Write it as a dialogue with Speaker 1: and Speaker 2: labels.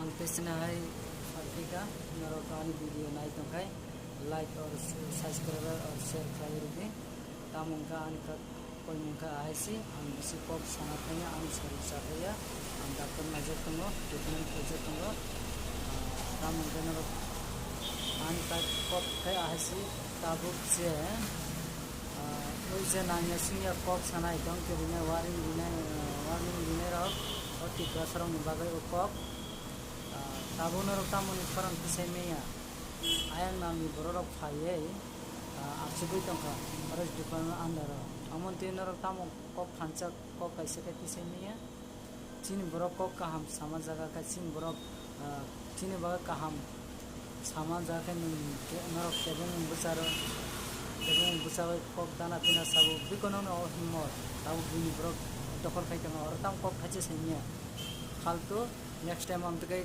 Speaker 1: ang pesina hai Afrika narokani video naik tongkai like और subscriber और share khair di tamung ka an ka koi mung ka aisi ang si pop sangat nya ang sari sakaya ang dakon majak tongo treatment project tongo tamung ka narok an ka pop kai aisi tabuk se oi je nanya singya pop sanai dong ke bina warning bina rok oti kasarong bagai pop tabun rok tamon parang kisemeya ayang nami borok phaye aksibui tongka aros dukan andara amon tin rok tamon kok phanchak kok kaise ka kisemeya chini borok kok kaham sama jaga ka chin borok chini baga kaham sama jaga ke narok kebeng busawe kok dana pina sabu bikono no himor tabu bini borok dokol khai tong or tam kok khache senya फालतू next time हम तो कहीं